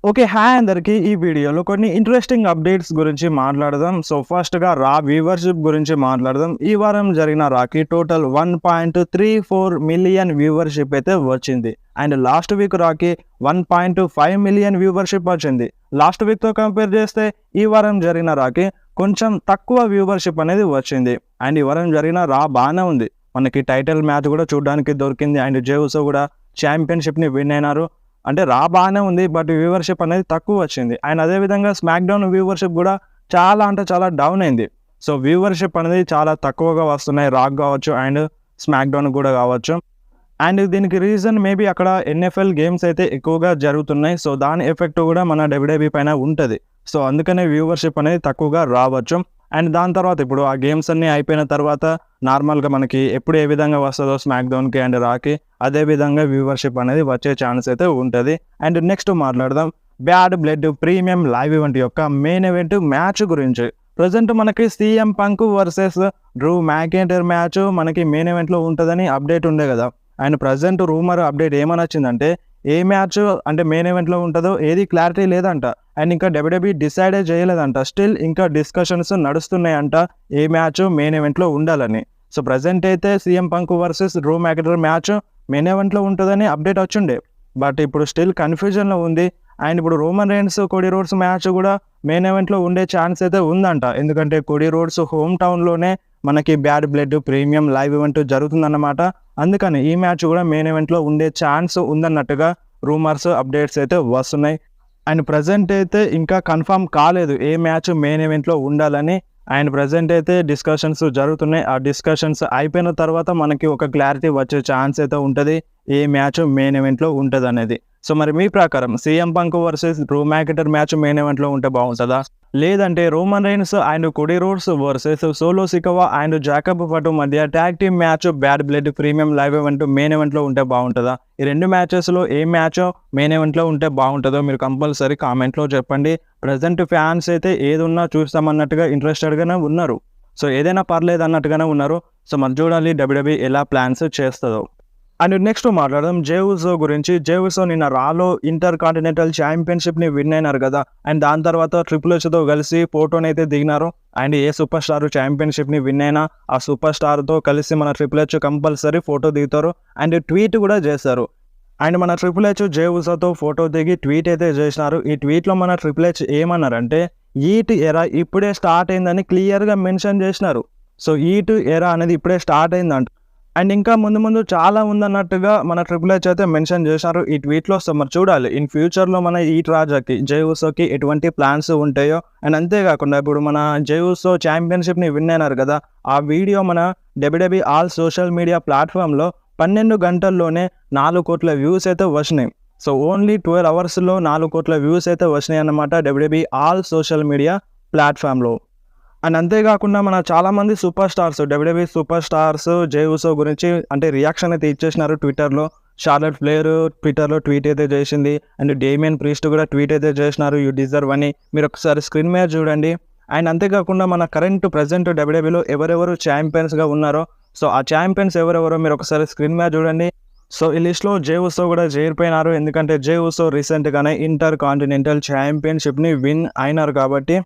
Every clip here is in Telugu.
ఓకే. హాయ్ అందరికి. ఈ వీడియోలో కొన్ని ఇంట్రెస్టింగ్ అప్డేట్స్ గురించి మాట్లాడదాం. సో, ఫస్ట్‌గా రా వ్యూవర్‌షిప్ గురించి మాట్లాడదాం. ఈ వారం జరిగిన రాకి టోటల్ 1.34 మిలియన్ వ్యూవర్‌షిప్ అయితే వచ్చింది. And last week Rocky 1.5 million viewership వచ్చింది. లాస్ట్ వీక్‌తో కంపేర్ చేస్తే ఈ వారం జరిగిన రాకి కొంచెం తక్కువ వ్యూవర్‌షిప్ అనేది వచ్చింది. అండ్ ఈ వారం జరిగిన రా బానే ఉంది. మనకి టైటిల్ మ్యాచ్ కూడా చూడడానికి దొరికింది. అండ్ జే ఉసో కూడా ఛాంపియన్‌షిప్‌ని విన్ అయినారు. అంటే రా బానే ఉంది. బట్ వ్యూవర్‌షిప్ అనేది తక్కువ వచ్చింది. అండ్ అదే విధంగా స్మాక్ డౌన్ వ్యూవర్‌షిప్ కూడా చాలా అంటే చాలా డౌన్ అయింది. సో, వ్యూవర్‌షిప్ అనేది చాలా తక్కువగా వస్తున్నాయి. రాక్ కావచ్చు అండ్ స్మాక్ డౌన్ కూడా కావచ్చు. అండ్ దీనికి రీజన్ మేబీ అక్కడ ఎన్ఎఫ్ఎల్ గేమ్స్ అయితే ఎక్కువగా జరుగుతున్నాయి. సో, దాని ఎఫెక్ట్ కూడా మన డబ్ల్యూడబ్ల్యూఈ పైన ఉంటది. సో, అందుకనే వ్యూవర్‌షిప్ అనేది తక్కువగా రావచ్చు. అండ్ దాని తర్వాత ఇప్పుడు ఆ గేమ్స్ అన్నీ అయిపోయిన తర్వాత నార్మల్‌గా మనకి ఎప్పుడు ఏ విధంగా వస్తదో స్మాక్ డౌన్‌కి అండ్ రాకి అదే విధంగా వ్యూవర్‌షిప్ అనేది వచ్చే ఛాన్స్ అయితే ఉంటది. అండ్ నెక్స్ట్ మాట్లాడదాం bad Blood premium live event యొక్క మెయిన్ ఈవెంట్ మ్యాచ్ గురించి. ప్రెజెంట్ మనకి CM Punk versus Drew McIntyre match మనకి మెయిన్ ఈవెంట్‌లో ఉంటదని అప్డేట్ ఉండే కదా! అండ్ ప్రెజెంట్ రూమర్ అప్డేట్ ఏమని వచ్చిందంటే ఏ మ్యాచ్ అంటే మెయిన్ ఈవెంట్‌లో ఉంటదో ఏది క్లారిటీ లేదంట. అండ్ ఇంకా డబ్ల్యూడబ్ల్యూఈ డిసైడే చేయలేదంట. స్టిల్ ఇంకా డిస్కషన్స్ నడుస్తున్నాయంట ఏ మ్యాచ్ మెయిన్ ఈవెంట్‌లో ఉండాలని. సో, ప్రెజెంట్ అయితే CM Punk versus Drew McIntyre match main ఈవెంట్‌లో ఉంటదని అప్డేట్ వచ్చుండే. బట్ ఇప్పుడు స్టిల్ కన్‌ఫ్యూజన్‌లో ఉంది. అండ్ ఇప్పుడు Roman Reigns, Cody roads match కూడా మెయిన్ ఈవెంట్‌లో ఉండే ఛాన్స్ అయితే ఉందంట. ఎందుకంటే కోడీ రోడ్స్ హోమ్ టౌన్‌లోనే మనకి bad Blood premium live event జరుగుతుందన్నమాట. అందుకని ఈ మ్యాచ్ కూడా మెయిన్ ఈవెంట్‌లో ఉండే ఛాన్స్ ఉందన్నట్టుగా రూమర్స్, అప్డేట్స్ అయితే వస్తున్నాయి. అండ్ ప్రెజెంట్ అయితే ఇంకా కన్ఫర్మ్ కాలేదు ఏ మ్యాచ్ మెయిన్ ఈవెంట్‌లో ఉండాలని. అండ్ ప్రెజెంట్ అయితే డిస్కషన్స్ జరుగుతున్నాయి. ఆ డిస్కషన్స్ అయిపోయిన తర్వాత మనకి ఒక క్లారిటీ వచ్చే ఛాన్స్ అయితే ఉంటది. ఏ మ్యాచ్ మెయిన్ ఈవెంట్‌లో ఉంటదనేది. సో, మరి మీ ప్రకారం CM Punk versus Drew McIntyre match main ఈవెంట్‌లో ఉంటే బాగుంటదా? లేదంటే Roman Reigns and Cody Rhodes versus Solo Sikoa and Jacob Fatu మధ్య tag team match Bad Blood premium live event main ఈవెంట్‌లో ఉంటే బాగుంటదా? ఈ 2 మ్యాచెస్‌లో ఏ మ్యాచ్ మెయిన్ ఈవెంట్‌లో ఉంటే బాగుంటదో మీరు కంపల్సరీ కామెంట్‌లో చెప్పండి. ప్రెజెంట్ ఫ్యాన్స్ అయితే ఏదున్నా చూస్తామన్నట్టుగా ఇంట్రెస్టెడ్‌గానే ఉన్నారు. సో, ఏదైనా పర్లేదు అన్నట్టుగానే ఉన్నారు. సో, మరి చూడాలి డబ్ల్యూడబ్ల్యూఈ ఎలా ప్లాన్స్ చేస్తదో. అండ్ నెక్స్ట్ మాట్లాడదాం జే ఉసో గురించి. జే ఉసో నిన్న రాలో ఇంటర్ కాంటినెంటల్ ఛాంపియన్‌షిప్‌ని విన్ అయినారు కదా! అండ్ దాని తర్వాత ట్రిపుల్ హెచ్‌తో కలిసి ఫోటోనైతే దిగినారు. అండ్ ఏ సూపర్ స్టార్ ఛాంపియన్‌షిప్‌ని విన్ అయినా ఆ సూపర్ స్టార్‌తో కలిసి మన ట్రిపుల్ హెచ్ కంపల్సరీ ఫోటో దిగుతారు. అండ్ ట్వీట్ కూడా చేశారు. అండ్ మన ట్రిపుల్ హెచ్ జే ఉసోతో ఫోటో దిగి ట్వీట్ అయితే చేసినారు. ఈ ట్వీట్‌లో మన ట్రిపుల్ హెచ్ ఏమన్నారంటే ఈట్ ఎరా ఇప్పుడే స్టార్ట్ అయిందని క్లియర్‌గా మెన్షన్ చేసినారు. సో, ఈట్ ఎరా అనేది ఇప్పుడే స్టార్ట్ అయిందంట. అండ్ ఇంకా ముందు ముందు చాలా ఉందన్నట్టుగా మన ట్రిపుల్ హెచ్ అయితే మెన్షన్ చేశారు ఈ ట్వీట్‌లో. సో, మరి చూడాలి ఇన్ ఫ్యూచర్‌లో మన ఈట్ రాజాకి, జే ఉసోకి ఎటువంటి ప్లాన్స్ ఉంటాయో. అండ్ అంతేకాకుండా ఇప్పుడు మన జే ఉసో ఛాంపియన్‌షిప్‌ని విన్ అయినారు కదా! ఆ వీడియో మన డబ్ల్యూడబ్ల్యూఈ ఆల్ సోషల్ మీడియా ప్లాట్‌ఫామ్‌లో 12 గంటల్లోనే 4,00,00,000 వ్యూస్ అయితే వచ్చినాయి. సో, ఓన్లీ 12 అవర్స్‌లో 4,00,00,000 వ్యూస్ అయితే వచ్చినాయన్నమాట డబ్ల్యూడబ్ల్యూఈ ఆల్ సోషల్ మీడియా ప్లాట్‌ఫామ్‌లో. అండ్ అంతేకాకుండా మన చాలామంది superstars WWE superstars Jey Uso గురించి అంటే రియాక్షన్ అయితే ఇచ్చేసినారు ట్విట్టర్‌లో. షార్లెట్ ఫ్లేర్ ట్విట్టర్‌లో ట్వీట్ అయితే చేసింది. అండ్ డేమియన్ ప్రీస్ట్ కూడా ట్వీట్ అయితే చేసినారు యూ డిజర్వ్ అని. మీరు ఒకసారి స్క్రీన్ మీద చూడండి. అండ్ అంతేకాకుండా మన ప్రెజెంట్ డబ్ల్యూడబ్ల్యూఈలో ఎవరెవరు ఛాంపియన్స్‌గా ఉన్నారో సో, ఆ ఛాంపియన్స్ ఎవరెవరో మీరు ఒకసారి స్క్రీన్ మీద చూడండి. సో, ఈ లిస్ట్‌లో జే ఉసో కూడా చేరిపోయినారు. ఎందుకంటే జే ఉసో రీసెంట్‌గానే ఇంటర్ కాంటినెంటల్ ఛాంపియన్‌షిప్‌ని విన్ అయినారు కాబట్టి.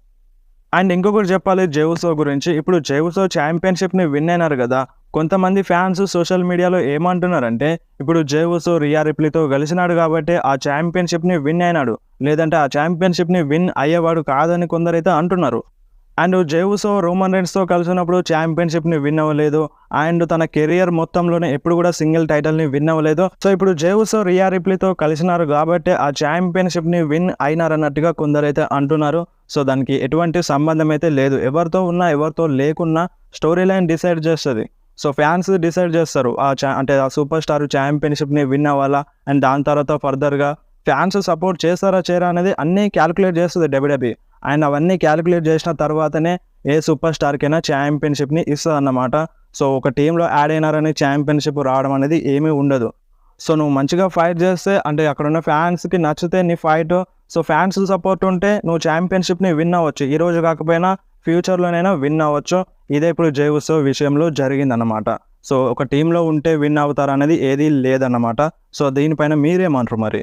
అండ్ ఇంకొకటి చెప్పాలి జే ఉసో గురించి. ఇప్పుడు జే ఉసో ఛాంపియన్‌షిప్‌ని విన్ అయినారు గదా! కొంతమంది ఫ్యాన్స్ సోషల్ మీడియాలో ఏమంటున్నారంటే, ఇప్పుడు జే ఉసో రియా రిప్లీతో కలిసినాడు గాబట్టే ఆ ఛాంపియన్‌షిప్‌ని విన్ అయినాడు. లేదంటే ఆ ఛాంపియన్‌షిప్‌ని విన్ అయ్యేవాడు కాదని కొందరైతే అంటున్నారు. అండ్ జే ఉసో రోమన్ రైన్స్‌తో కలిసినప్పుడు ఛాంపియన్‌షిప్‌ని విన్ అవ్వలేదు. అండ్ తన కెరియర్ మొత్తంలోనే ఎప్పుడు కూడా సింగిల్ టైటిల్‌ని విన్ అవ్వలేదు. సో, ఇప్పుడు జే ఉసో రియా రిప్లీతో కలిసినారు గాబట్టే ఆ ఛాంపియన్‌షిప్‌ని విన్ అయినారన్నట్టుగా కొందరైతే అంటున్నారు. సో, దానికి ఎటువంటి సంబంధం అయితే లేదు. ఎవరితో ఉన్నా, ఎవరితో లేకున్నా స్టోరీ లైన్ డిసైడ్ చేస్తది. సో, ఫ్యాన్స్ డిసైడ్ చేస్తారు. అంటే ఆ సూపర్ స్టార్ ఛాంపియన్‌షిప్‌ని విన్ అవ్వాలా? అండ్ దాని తర్వాత ఫర్దర్‌గా ఫ్యాన్స్ సపోర్ట్ చేస్తారా, చేయరా అనేది అన్నీ క్యాలిక్యులేట్ చేస్తది డబ్ల్యూడబ్ల్యూఈ. అండ్ అవన్నీ క్యాలిక్యులేట్ చేసిన తర్వాతనే ఏ సూపర్ స్టార్‌కైనా ఛాంపియన్‌షిప్‌ని ఇస్తదన్నమాట. సో, ఒక టీమ్‌లో యాడ్ అయినారని ఛాంపియన్‌షిప్ రావడం అనేది ఏమీ ఉండదు. సో, నువ్వు మంచిగా ఫైట్ చేస్తే అంటే అక్కడున్న ఫ్యాన్స్‌కి నచ్చితే నీ ఫైటు సో, ఫ్యాన్స్ సపోర్ట్ ఉంటే నువ్వు ఛాంపియన్‌షిప్‌ని విన్ అవ్వచ్చు. ఈరోజు కాకపోయినా ఫ్యూచర్‌లోనైనా విన్ అవ్వచ్చు. ఇదే ఇప్పుడు జే ఉసో విషయంలో జరిగిందన్నమాట. సో, ఒక టీమ్‌లో ఉంటే విన్ అవుతారనేది ఏదీ లేదన్నమాట. సో, దీనిపైన మీరేమంటారు మరి?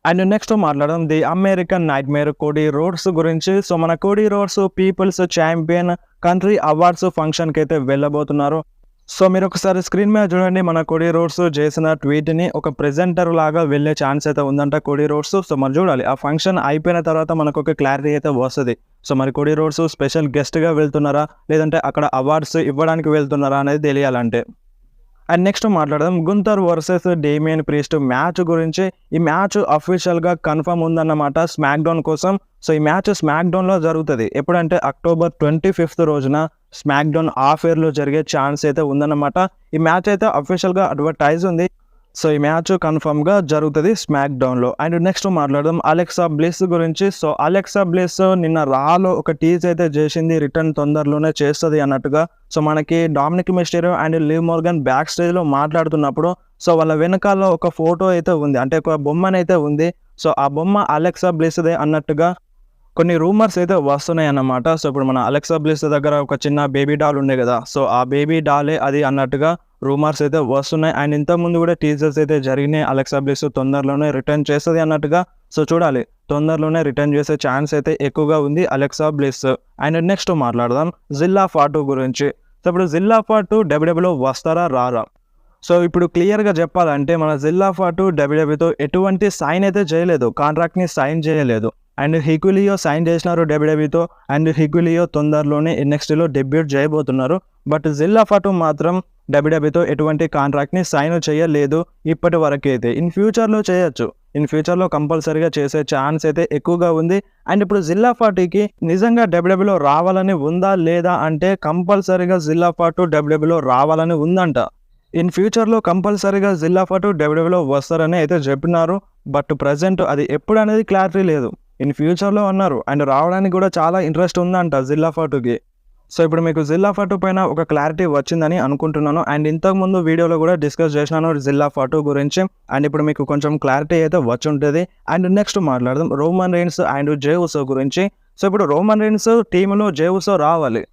అండ్ నెక్స్ట్ మాట్లాడడం the American nightmare Cody Rhodes గురించి. సో మన Cody Rhodes people's champion country awards ఫంక్షన్కి అయితే వెళ్ళబోతున్నారు. సో మీరు ఒకసారి స్క్రీన్ మీద చూడండి, మన కోడీ రోడ్స్ చేసిన ట్వీట్ని ఒక ప్రెజెంటర్ లాగా వెళ్ళే ఛాన్స్ అయితే ఉందంట కోడీ రోడ్స్. సో మరి చూడాలి, ఆ ఫంక్షన్ అయిపోయిన తర్వాత మనకు ఒక క్లారిటీ అయితే వస్తుంది. సో మరి కోడీ రోడ్స్ స్పెషల్ గెస్ట్గా వెళ్తున్నారా లేదంటే అక్కడ అవార్డ్స్ ఇవ్వడానికి వెళ్తున్నారా అనేది తెలియాలంటే. అండ్ నెక్స్ట్ మాట్లాడదాం గుంతర్ వర్సెస్ డేమియన్ ప్రీస్ట్ మ్యాచ్ గురించి. ఈ మ్యాచ్ అఫీషియల్గా కన్ఫర్మ్ ఉందన్నమాట స్మాక్ డౌన్ కోసం. సో ఈ మ్యాచ్ స్మాక్ డౌన్లో జరుగుతుంది. ఎప్పుడంటే October 25th రోజున స్మాక్ డౌన్ ఆఫేర్లో జరిగే ఛాన్స్ అయితే ఉందన్నమాట. ఈ మ్యాచ్ అయితే అఫీషియల్గా అడ్వర్టైజ్ ఉంది. సో ఈ మ్యాచ్ కన్ఫర్మ్గా జరుగుతుంది స్మాక్ డౌన్లో. అండ్ నెక్స్ట్ మాట్లాడదాం అలెక్సా బ్లిస్ గురించి. సో అలెక్సా బ్లిస్ నిన్న రాలో ఒక టీజ్ అయితే చేసింది, రిటర్న్ తొందరలోనే చేస్తుంది అన్నట్టుగా. సో మనకి Dominik Mysterio and Liv Morgan బ్యాక్ స్టేజ్లో మాట్లాడుతున్నప్పుడు సో వాళ్ళ వెనకాల ఒక ఫోటో అయితే ఉంది, అంటే ఒక బొమ్మనైతే ఉంది. సో ఆ బొమ్మ అలెక్సా బ్లిస్దే అన్నట్టుగా కొన్ని రూమర్స్ అయితే వస్తున్నాయి అన్నమాట. సో ఇప్పుడు మన అలెక్సా బ్లిస్ దగ్గర ఒక చిన్న బేబీ డాల్ ఉండే కదా, సో ఆ బేబీ డాలే అది అన్నట్టుగా రూమర్స్ అయితే వస్తున్నాయి. అండ్ ఇంతకుముందు కూడా టీజర్స్ అయితే జరిగినాయి, అలెక్సా బ్లిస్ తొందరలోనే రిటర్న్ చేస్తుంది అన్నట్టుగా. సో చూడాలి, తొందరలోనే రిటర్న్ చేసే ఛాన్స్ అయితే ఎక్కువగా ఉంది అలెక్సా బ్లిస్. అండ్ నెక్స్ట్ మాట్లాడదాం జిల్లా ఫాటు గురించి. సో ఇప్పుడు జిల్లా ఫాటు డబ్ల్యూడబ్ల్యూలో వస్తారా రారా? సో ఇప్పుడు క్లియర్గా చెప్పాలంటే మన జిల్లా ఫాటు డబ్ల్యూడబ్ల్యూతో ఎటువంటి సైన్ అయితే చేయలేదు, కాంట్రాక్ట్ని సైన్ చేయలేదు. అండ్ హిక్విలియో సైన్ చేసినారు డబ్ల్యూడబ్ల్యూతో, అండ్ హిక్విలియో తొందరలోనే NXTలో డెబ్యూట్ చేయబోతున్నారు. బట్ జిల్లా ఫాటు మాత్రం డబ్ల్యూడబ్ల్యూతో ఎటువంటి కాంట్రాక్ట్ని సైన్ చేయలేదు ఇప్పటి వరకు అయితే. ఇన్ ఫ్యూచర్లో చేయొచ్చు, ఇన్ ఫ్యూచర్లో కంపల్సరీగా చేసే ఛాన్స్ అయితే ఎక్కువగా ఉంది. అండ్ ఇప్పుడు జిల్లా ఫాటుకి నిజంగా డబ్ల్యూడబ్ల్యూలో రావాలని ఉందా లేదా అంటే కంపల్సరీగా జిల్లా ఫాటు డబ్ల్యూడబ్ల్యూలో రావాలని ఉందంట. ఇన్ ఫ్యూచర్లో కంపల్సరీగా జిల్లా ఫాటు డబ్ల్యూడబ్ల్యూలో వస్తారని అయితే చెప్పినారు. బట్ ప్రజెంట్ అది ఎప్పుడు అనేది క్లారిటీ లేదు, ఇన్ ఫ్యూచర్లో అన్నారు. అండ్ రావడానికి కూడా చాలా ఇంట్రెస్ట్ ఉందంట జిల్లా ఫాటుకి. సో ఇప్పుడు మీకు జిల్లా ఫాటు పైన ఒక క్లారిటీ వచ్చిందని అనుకుంటున్నాను. అండ్ ఇంతకుముందు వీడియోలో కూడా డిస్కస్ చేసినాను జిల్లా ఫాటు గురించి. అండ్ ఇప్పుడు మీకు కొంచెం క్లారిటీ అయితే వచ్చి ఉంటుంది. అండ్ నెక్స్ట్ మాట్లాడదాం Roman Reigns and J Uso గురించి. సో ఇప్పుడు రోమన్ రైన్స్ టీంలో జే ఉసో రావాలి,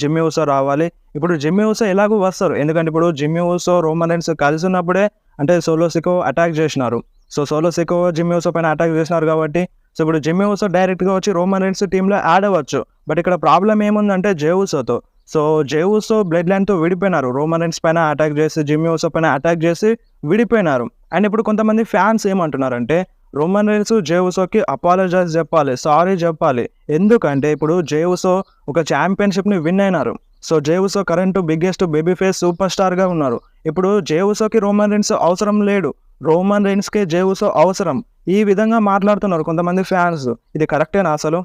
జిమ్మీ ఉసో రావాలి. ఇప్పుడు జిమ్మీ ఉసో ఎలాగో వస్తారు, ఎందుకంటే ఇప్పుడు జిమ్మీ ఉసో రోమన్ రైన్స్ కలిసి ఉన్నప్పుడే అంటే సోలో సికో అటాక్ చేసినారు. So solo Sikoa Jimmy Uso పైన అటాక్ చేసినారు కాబట్టి సో ఇప్పుడు జిమ్మీ ఉసో డైరెక్ట్గా వచ్చి రోమన్ రైన్స్ టీంలో యాడ్ అవ్వచ్చు. బట్ ఇక్కడ ప్రాబ్లం ఏముందంటే జే ఉసోతో. సో జే ఉసో బ్లడ్ లైన్తో విడిపోయినారు, రోమన్ రైన్స్ పైన అటాక్ చేసి జిమ్మీ ఉసో పైన అటాక్ చేసి విడిపోయినారు. అండ్ ఇప్పుడు కొంతమంది ఫ్యాన్స్ ఏమంటున్నారంటే రోమన్ రైన్స్ జే ఉసోకి అపాలజైజ్ చెప్పాలి, సారీ చెప్పాలి. ఎందుకంటే ఇప్పుడు జే ఉసో ఒక ఛాంపియన్షిప్ని విన్ అయినారు. So Jey Uso current biggest baby face super స్టార్గా ఉన్నారు. ఇప్పుడు జే ఉసోకి రోమన్ రైన్స్ అవసరం లేడు, రోమన్ రైన్స్కే జే ఉసో అవసరం. ఈ విధంగా మాట్లాడుతున్నారు కొంతమంది ఫ్యాన్స్. ఇది కరెక్టేనా అసలు?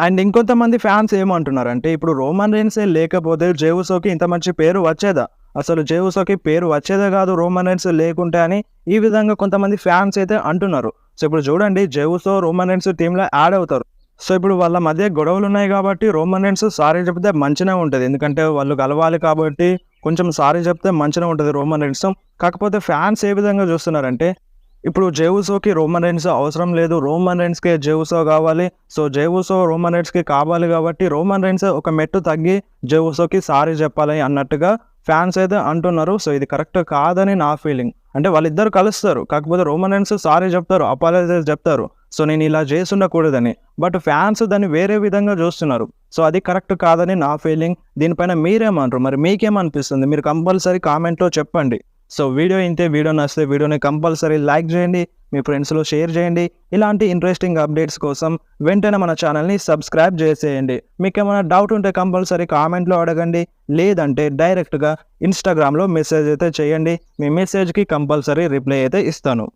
అండ్ ఇంకొంతమంది ఫ్యాన్స్ ఏమంటున్నారంటే ఇప్పుడు రోమన్ రైన్సే లేకపోతే జే ఉసోకి ఇంత మంచి పేరు వచ్చేదా? అసలు జే ఉసోకి పేరు వచ్చేదే కాదు రోమన్ రైన్స్ లేకుంటే అని ఈ విధంగా కొంతమంది ఫ్యాన్స్ అయితే అంటున్నారు. సో ఇప్పుడు చూడండి, జే ఉసో రోమన్ రైన్స్ టీంలో యాడ్ అవుతారు. సో ఇప్పుడు వాళ్ళ మధ్య గొడవలు ఉన్నాయి కాబట్టి రోమన్ రైన్స్ సారీ చెప్తే మంచిగా ఉంటుంది, ఎందుకంటే వాళ్ళు కలవాలి కాబట్టి కొంచెం సారీ చెప్తే మంచిగా ఉంటుంది రోమన్ రైన్స్. కాకపోతే ఫ్యాన్స్ ఏ విధంగా చూస్తున్నారంటే ఇప్పుడు జే ఉసోకి రోమన్ రైన్స్ అవసరం లేదు, రోమన్ రైన్స్కే జే ఉసో కావాలి. సో జే ఉసో రోమన్ రైన్స్కి కావాలి కాబట్టి రోమన్ రైన్స్ ఒక మెట్టు తగ్గి జే ఉసోకి సారీ చెప్పాలి అన్నట్టుగా ఫ్యాన్స్ అయితే అంటున్నారు. సో ఇది కరెక్ట్ కాదని నా ఫీలింగ్. అంటే వాళ్ళిద్దరు కలుస్తారు, కాకపోతే రోమన్ రైన్స్ సారీ చెప్తారు, అపాలజైజ్ చెప్తారు, సో నేను ఇలా చేసి ఉండకూడదని. బట్ ఫ్యాన్స్ దాన్ని వేరే విధంగా చూస్తున్నారు. సో అది కరెక్ట్ కాదని నా ఫీలింగ్. దీనిపైన మీరేమంటారు? మరి మీకేమనిపిస్తుంది? మీరు కంపల్సరీ కామెంట్లో చెప్పండి. సో వీడియో ఇంతే. వీడియో నచ్చితే వీడియోని కంపల్సరీ లైక్ చేయండి, మీ ఫ్రెండ్స్లో షేర్ చేయండి. ఇలాంటి ఇంట్రెస్టింగ్ అప్డేట్స్ కోసం వెంటనే మన ఛానల్ని సబ్స్క్రైబ్ చేసేయండి. మీకు ఏమైనా డౌట్ ఉంటే కంపల్సరీ కామెంట్లో అడగండి, లేదంటే డైరెక్ట్గా ఇన్స్టాగ్రామ్లో మెసేజ్ అయితే చేయండి. మీ మెసేజ్కి కంపల్సరీ రిప్లై అయితే ఇస్తాను.